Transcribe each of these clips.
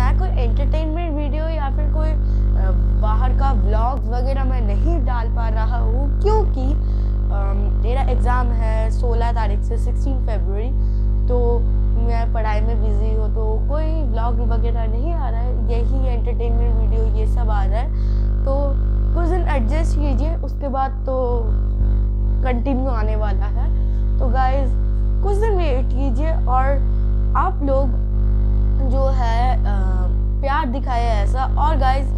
मैं कोई entertainment video या फिर कोई बाहर का व्लॉग वगैरह मैं नहीं डाल पा रहा हूँ, क्योंकि मेरा एग्ज़ाम है 16 तारीख से 16 फरवरी। तो मैं पढ़ाई में बिज़ी हूँ, तो कोई व्लॉग वगैरह नहीं आ रहा है, यही एंटरटेनमेंट वीडियो ये सब आ रहा है। तो कुछ दिन एडजस्ट कीजिए, उसके बाद तो कंटिन्यू आने वाला है। तो गाइज़ कुछ दिन वेट कीजिए, और आप लोग जो है प्यार दिखाए ऐसा। और गाइज़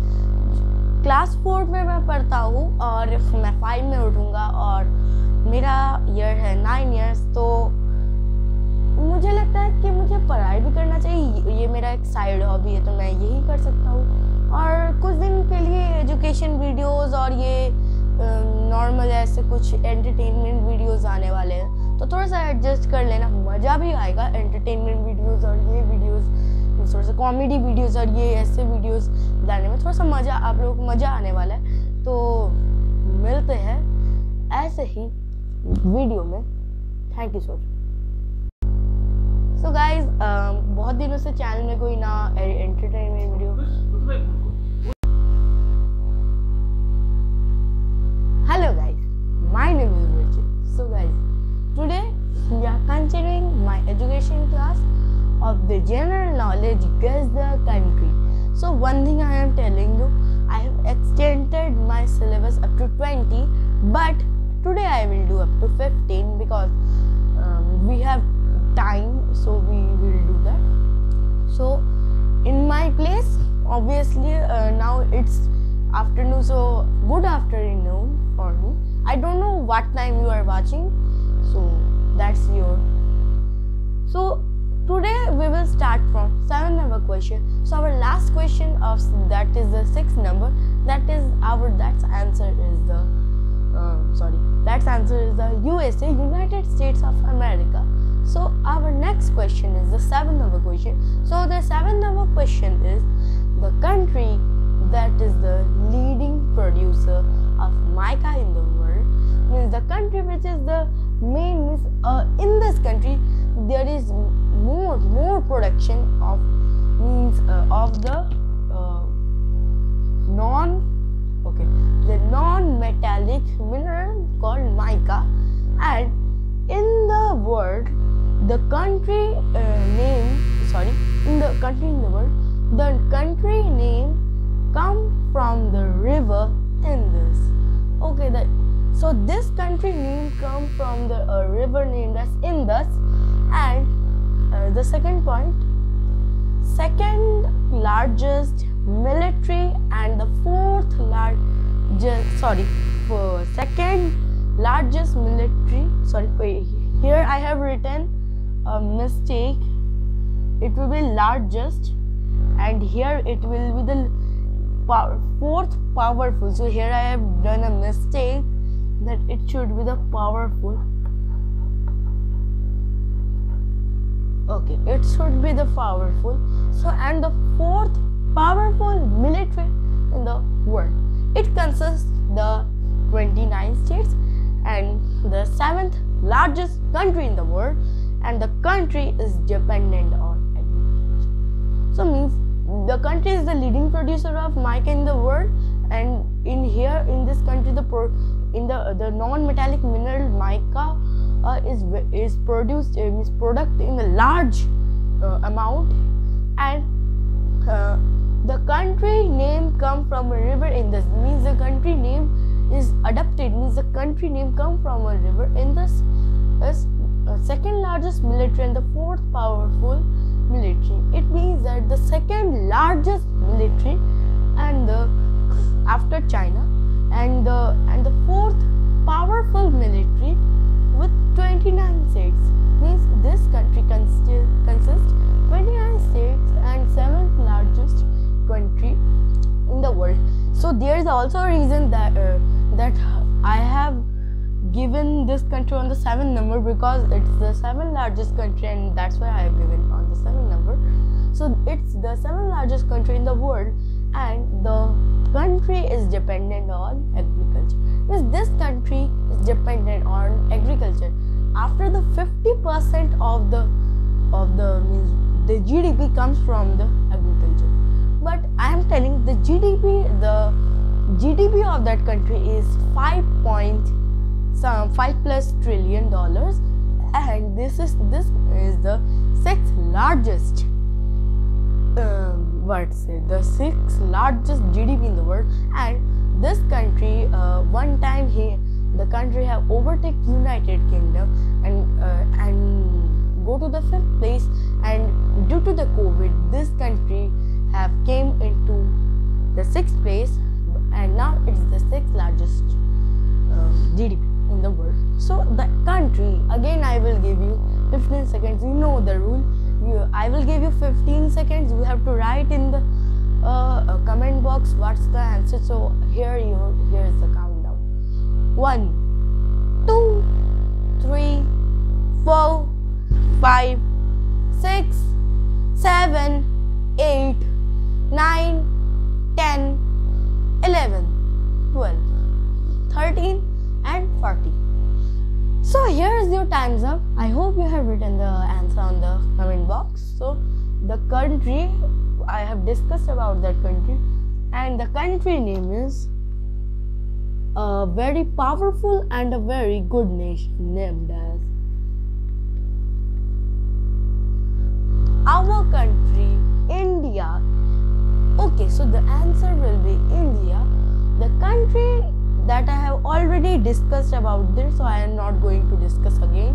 क्लास 4 में मैं पढ़ता हूँ और मैं 5 में उठूँगा, और मेरा ईयर है 9 ईयर्स। तो मुझे लगता है कि मुझे पढ़ाई भी करना चाहिए, ये मेरा एक साइड हॉबी है, तो मैं यही कर सकता हूँ। और कुछ दिन के लिए एजुकेशन वीडियोस और ये नॉर्मल ऐसे कुछ एंटरटेनमेंट वीडियोस आने वाले हैं, तो थोड़ा सा एडजस्ट कर लेना, मज़ा भी आएगा। एंटरटेनमेंट वीडियोस और ये वीडियोस, थोड़ा सा कॉमेडी वीडियोस और ये ऐसे वीडियोस लाने में थोड़ा सा मज़ा, आप लोगों को मज़ा आने वाला है। तो मिलते हैं ऐसे ही वीडियो में। Thank you so much. So guys बहुत दिनों से चैनल में कोई ना entertainment video. Hello guys, my name is Richard. So guys, today we are continuing my education class of the general knowledge guess the country. So one thing I am telling you, I have extended my syllabus up to 20, but today I will do up to 15 because we have time, so we will do that. So in my place, obviously now it's afternoon, so good afternoon for me. I don't know what time you are watching, so that's your. So today we will start from 7th number question. So our last question of that is the 6th number. That's answer is the USA, United States of America. So our next question is the 7th number question. So the 7th number question is the country that is the leading producer of mica in the world. Means the country which is the main, in this country there is more production of the non-metallic mineral called mica. And in the world, the country name come from the river Indus. Okay, so this country name come from the river named as Indus. And the second point, second largest military and the second largest military. Here I have written a mistake. It will be largest, and here it will be the fourth powerful. So here I have done a mistake, that it should be the powerful. Okay, it should be the powerful. So, and the fourth powerful military in the world. It consists the 29 states and the 7th largest country in the world, and the country is dependent on agriculture. So means the country is the leading producer of mica in the world, and in this country the non-metallic mineral mica is produced product in a large amount. And the country name come from a river Indus. Means the country name is adapted, means the country name come from a river Indus is second largest military and the fourth powerful military. It means that the second largest military and after China, and the fourth powerful military with 29 states. Means this country consists 29 states and 7th largest country in the world. So there is also a reason that I have given this country on the 7th number, because it's the 7th largest country, and that's why I have given on the 7th number. So it's the 7th largest country in the world, and the country is dependent on agriculture. Because this country is dependent on agriculture. After the 50% of the GDP comes from the agriculture. but I am telling the GDP of that country is 5+ trillion dollars, and this is the sixth largest the sixth largest GDP in the world. And this country one time the country have overtaken United Kingdom and go to the 5th place, and due to the COVID this country have came into the 6th place, and now it's the 6th largest GDP in the world. So the country, again I will give you 15 seconds, you know the rule. I will give you 15 seconds, you have to write in the comment box what's the answer. So here is the countdown. 1, 2, 3, 4, 5, 6, 7, 8, 9, 10, 11, 12, 13 and 14. So here is your time's up. I hope you have written the answer on the comment box. So the country, I have discussed about that country, and the country name is a very powerful and a very good nation named as our country, India. Okay, so the answer will be India. The country that I have already discussed about this, so I am not going to discuss again.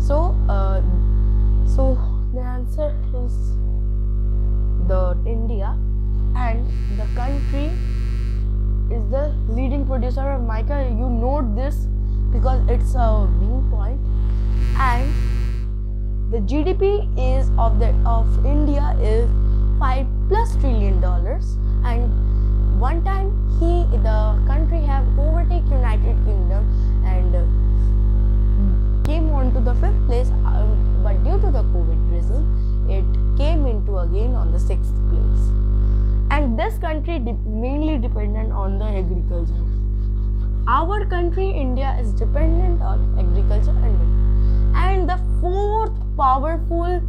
So the answer is the India, and the country is the leading producer of mica. You note this because it's a main point. And the GDP is of India is 5+ trillion dollars, and one time the country have overtaken United Kingdom and came on to the 5th place, but due to the COVID reason it came into again on the 6th place. And this country mainly dependent on the agriculture. Our country India is dependent on agriculture and the 4th powerful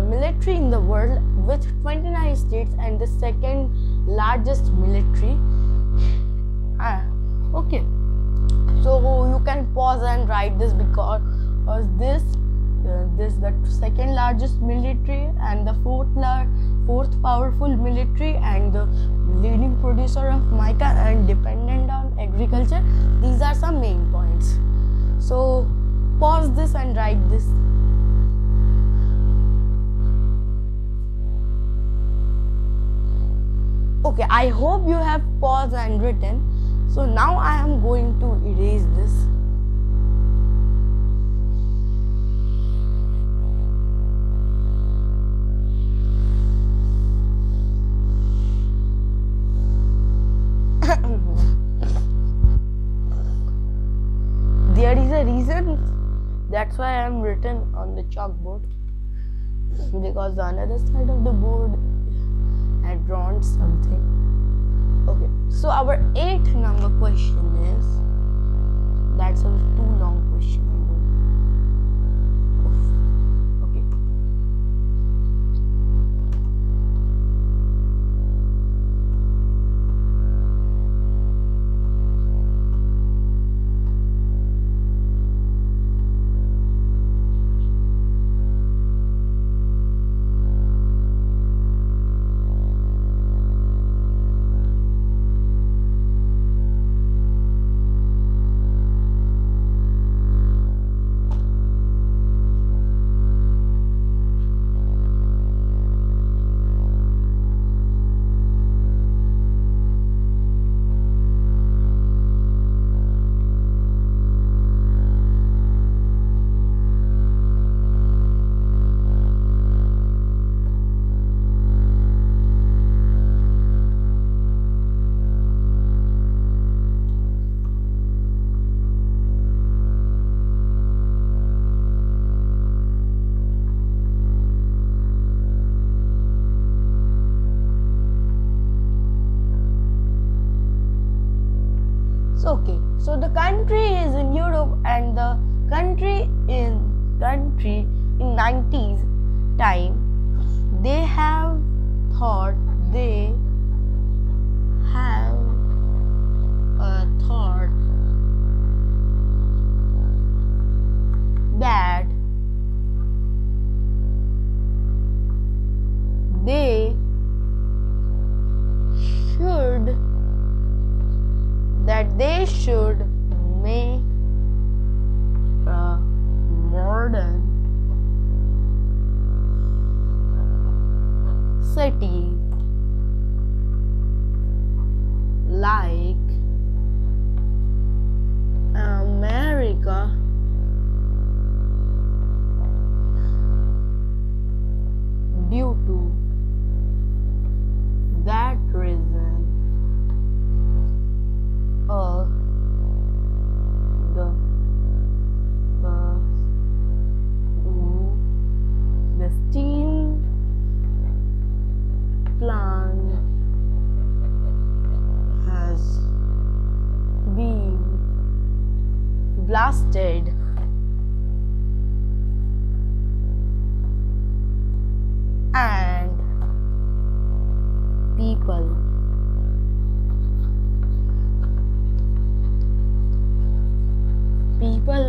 military in the world with 29 states, and the 2nd largest military. Okay, so you can pause and write this because this the 2nd largest military and the 4th powerful military and the leading producer of mica and dependent on agriculture. These are some main points. So pause this and write this. Okay, I hope you have paused and written. So now I am going to erase this. There is a reason. That's why I am written on the chalkboard, because the another side of the board had drawn something. Okay, so our 8th number question is, that's a too long question, I know. Okay. Okay, so the country is in Europe, and the country in 90s time they have thought they should make a modern city like America due to that reason the steam plant has been blasted and people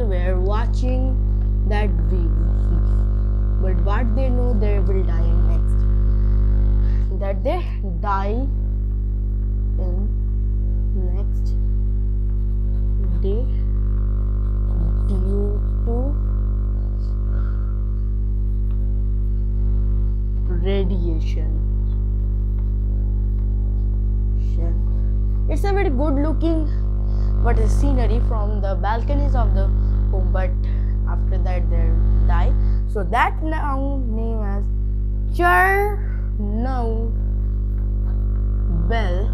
were watching that view, but what they know, they will die next. That they die in next day due to radiation. It's a very good looking scenery from the balconies of the home, but after that they die. So that now name as Chernobyl.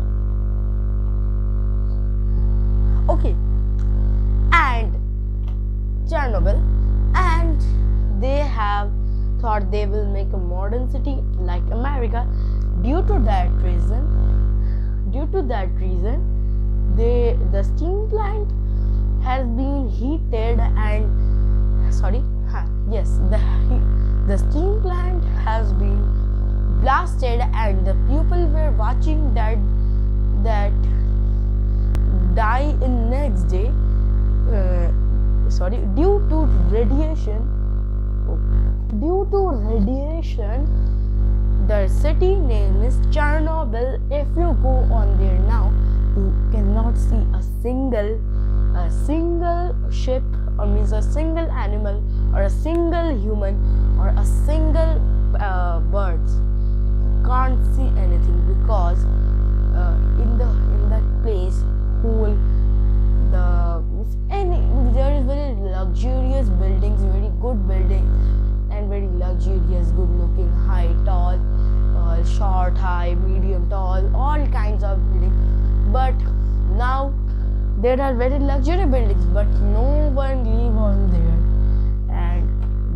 Okay, and Chernobyl, and they have thought they will make a modern city like America. Due to that reason, the steam plant has been heated and the steam plant has been blasted, and the people were watching that die in next day due to radiation. Due to radiation, the city name is Chernobyl. If you go on there now, you cannot see a single ship, or means a single animal, or a single human, or a single birds. You can't see anything because in that place there is very luxurious buildings, very good buildings, and very luxurious, good looking, high, tall, short, high, medium, tall, all kinds of buildings. But now there are very luxury buildings, but no one live on there.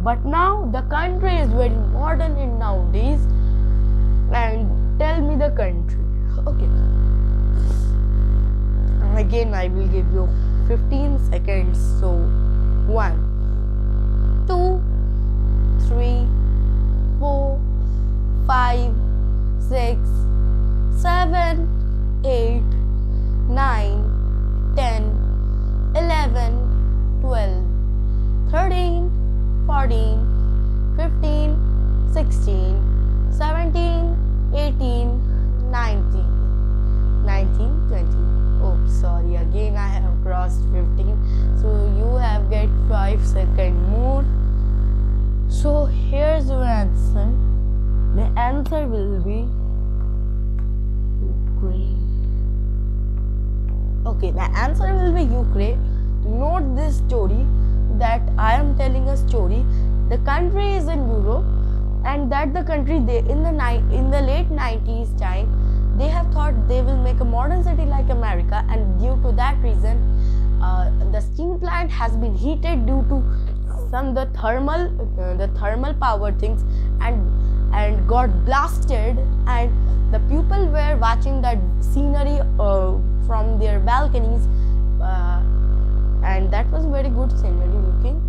But now the country is very modern in nowadays. And tell me the country. Okay. Again, I will give you 15 seconds. So 1, 2, 3, 4, 5, 6, 7, 8, 9, 10, 11, 12, 13, 14, 15, 16, 17, 18, 19, 20. Oh, sorry, again I have crossed 15. So you have get 5 seconds more. So here's your answer. The answer will be Ukraine. Okay, the answer will be Ukraine. Note this story that I am telling a story. The country is in Europe, and that the country in the late 90s time, they have thought they will make a modern city like America, and due to that reason, the steam plant has been heated due to the thermal power things, and got blasted, and the people were watching that scenery from their balconies, and that was very good scenery looking.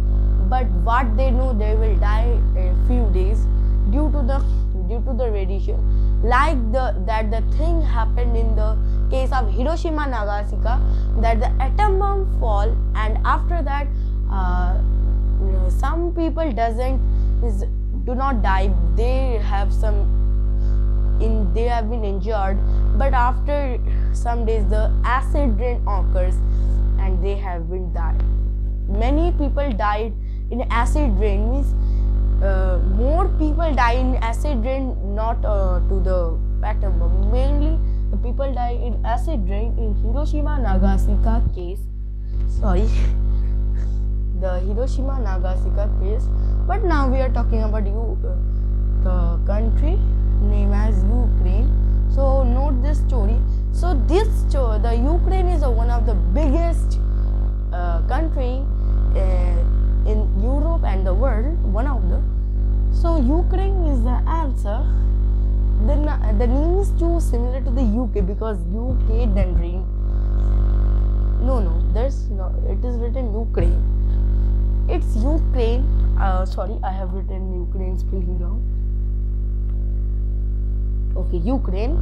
But what they know, they will die in a few days due to the radiation. Like that the thing happened in the case of Hiroshima Nagasaki, that the atom bomb fall, and after that some people do not die. They have some have been injured, but after some days the acid rain occurs and they have been died. Many people died in acid rain, means more people die in acid rain, not to the pattern, but mainly the people die in acid rain in Hiroshima Nagasaki case. Sorry, the Hiroshima Nagasaki case. But now we are talking about the country named as Ukraine. So note this story. So the Ukraine is one of the biggest country in Europe and the world, one of the. So Ukraine is the answer. The name is too similar to the UK because UK then dream. No, there's no. It is written Ukraine. It's Ukraine. Sorry, I have written Ukraine spelling wrong. Okay, Ukraine.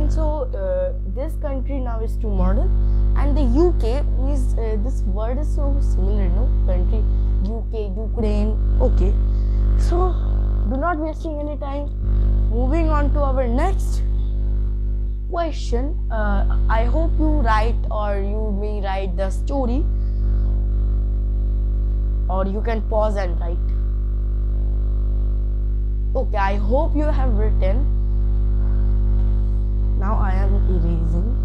So this country now is too modern, and the UK is this word is so similar, no? Country, UK, Ukraine. Okay, so do not wasting any time. Moving on to our next question. I hope you write, or you may write the story, or you can pause and write. Okay, I hope you have written. Now I am erasing.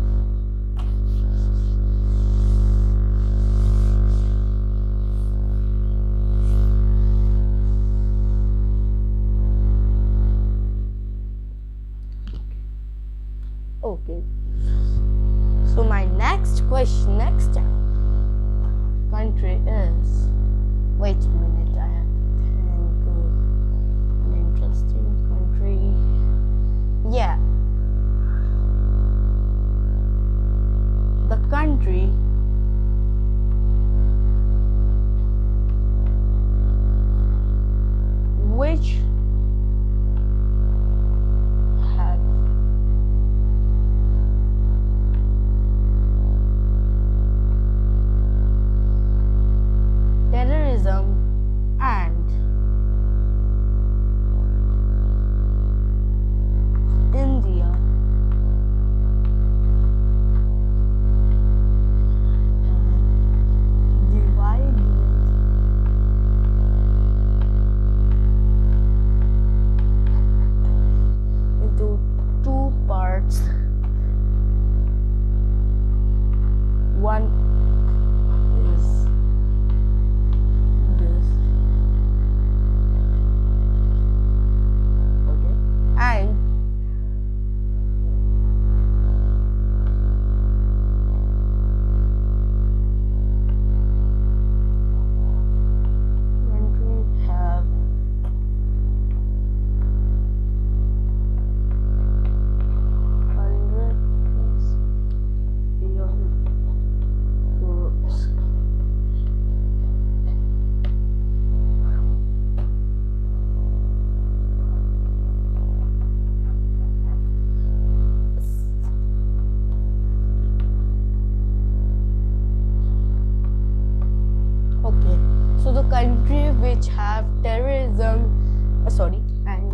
Okay. So my next country is. Wait a minute, I have to think an interesting country. Yeah. The country which have terrorism and India divided into two parts. One is this. Okay. And country have hundred beyond groups. Okay, so the country which have terrorism, and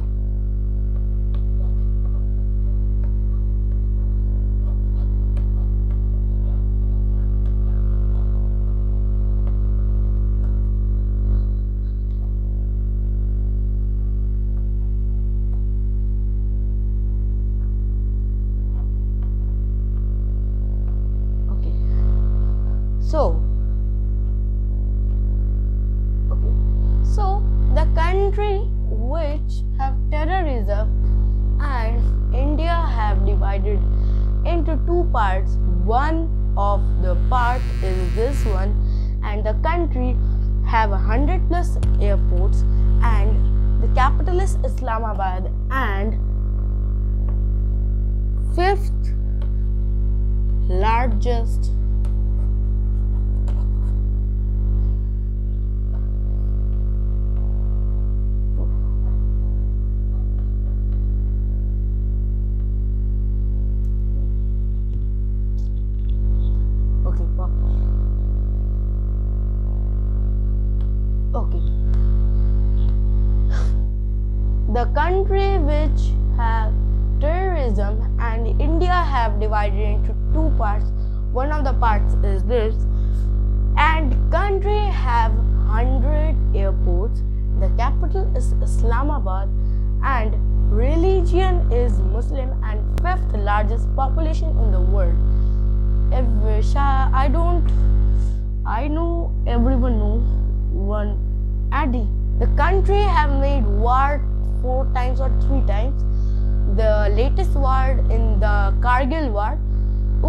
okay, so the country which have terrorism and India have divided into two parts. One of the part is this one, and the country have 100+ airports, and the capital is Islamabad, and fifth largest the country which have terrorism, and India have divided into two parts. One of the parts is this, and country have 100 airports. The capital is Islamabad, and religion is Muslim, and fifth largest population in the world. I know everyone know one Addy. The country have made war 4 times or 3 times. The latest war in the Kargil war.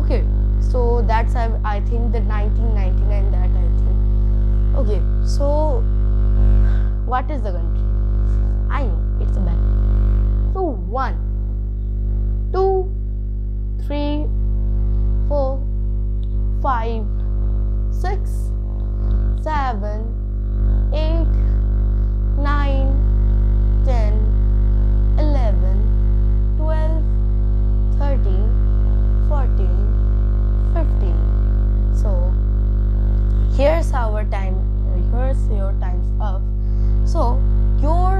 Okay, so that's I think the 1999 that I think. Okay, so what is the country? I know it's a bad. So 1, 2, 3, 4, 5, 6, 7, 8, 9, 10, 11, 12, 13, 14, 15. So here's our time. Here's your time's up. So your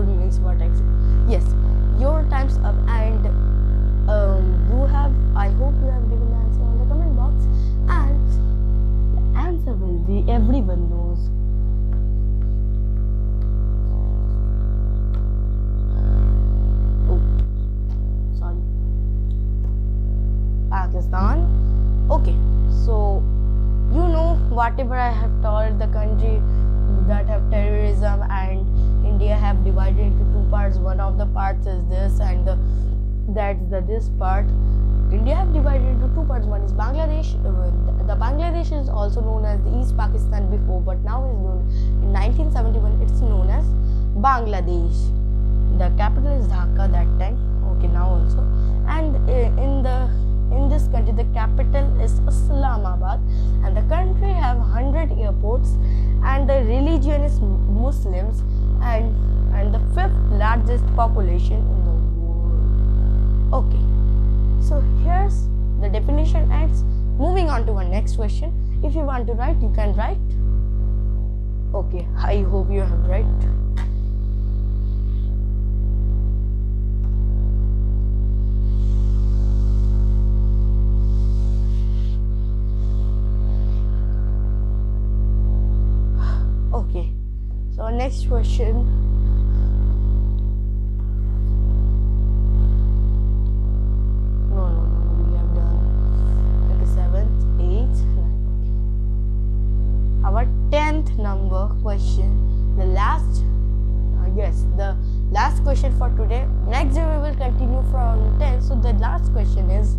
means what I say. Yes, your time's up, and you have. I hope you have given the answer on the comment box, and the answer will be everyone knows. Oh, sorry. Pakistan. Okay, so you know whatever I have told, the country that have terrorism and India have divided into two parts. One of the parts is this, and this part. India have divided into two parts. One is Bangladesh. The Bangladesh is also known as the East Pakistan before, but now is known in 1971. It's known as Bangladesh. The capital is Dhaka that time. Okay, now also, and in this country the capital is Islamabad, and the country have 100 airports, and the religion is Muslims, and the fifth largest population in the world. Okay, so here's the definition ends. Moving on to our next question. If you want to write, you can write. Okay, I hope you have right. Okay, so next question. No, we have done 27th, 8th, 9th. Our 10th number question. The last question for today. Next day we will continue from 10. So the last question is,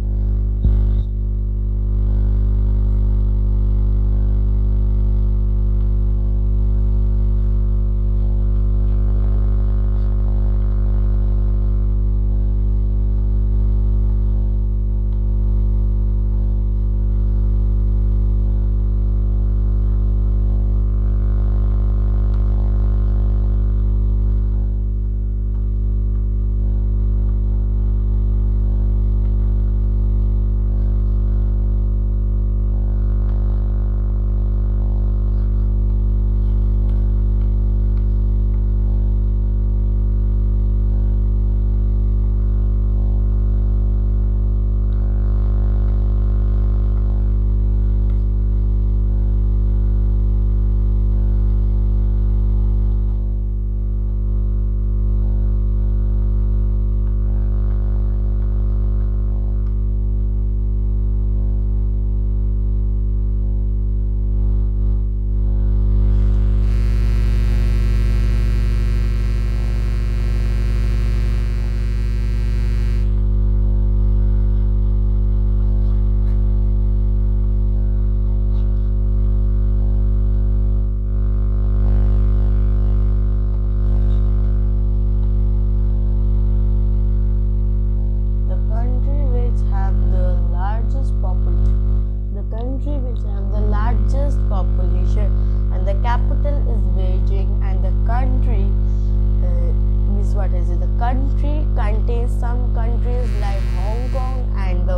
country contains some countries like Hong Kong and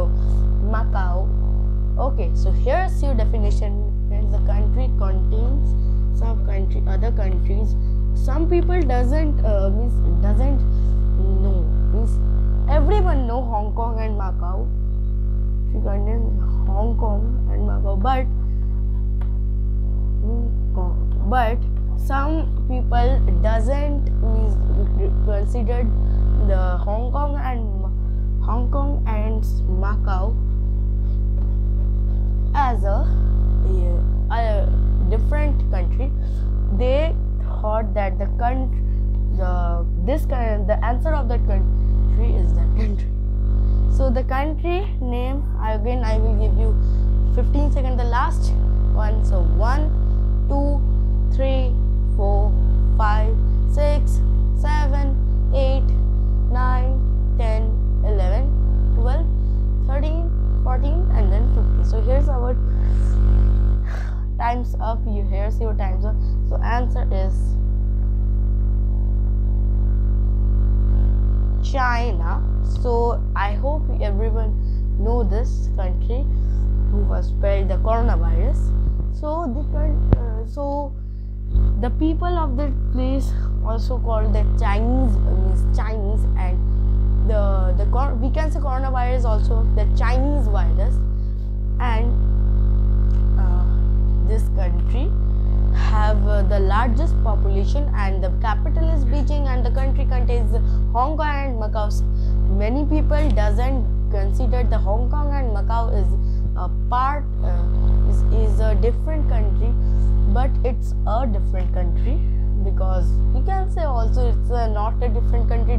Macau. Okay, so here's your definition. The country contains some other countries. Some people doesn't know, means everyone know Hong Kong and Macau. She contains Hong Kong and Macau, but some people doesn't considered the Hong Kong and Macau as a different country. They thought that the answer of that country is that country. So the country name, again I will give you 15 seconds, the last one. So 1, 2, 3, 4, 5, 6, 7, 8, 9, 10, 11, 12, 13, 14 and then 50. So here's our time's up. Here's your time's up. So answer is China. So I hope everyone know this country who was spread the coronavirus. So the people of that place also called the Chinese, and we can say coronavirus also the Chinese virus. And this country have the largest population, and the capital is Beijing, and the country contains Hong Kong and Macau. Many people doesn't consider the Hong Kong and Macau is a part is a different country, but it's a different country because you can say also it's not a different country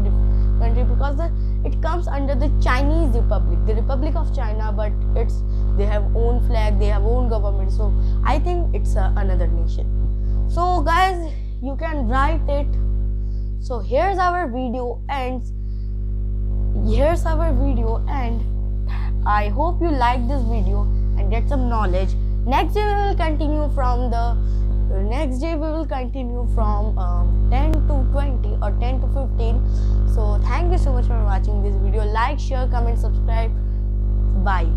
because it comes under the Chinese Republic, the Republic of China, but they have own flag, they have own government. So I think it's another nation. So guys, you can write it. So here's our video ends. And I hope you like this video and get some knowledge. Next day we will continue from 10 to 20 or 10 to 15. So thank you so much for watching this video. Like, share, comment, subscribe. Bye.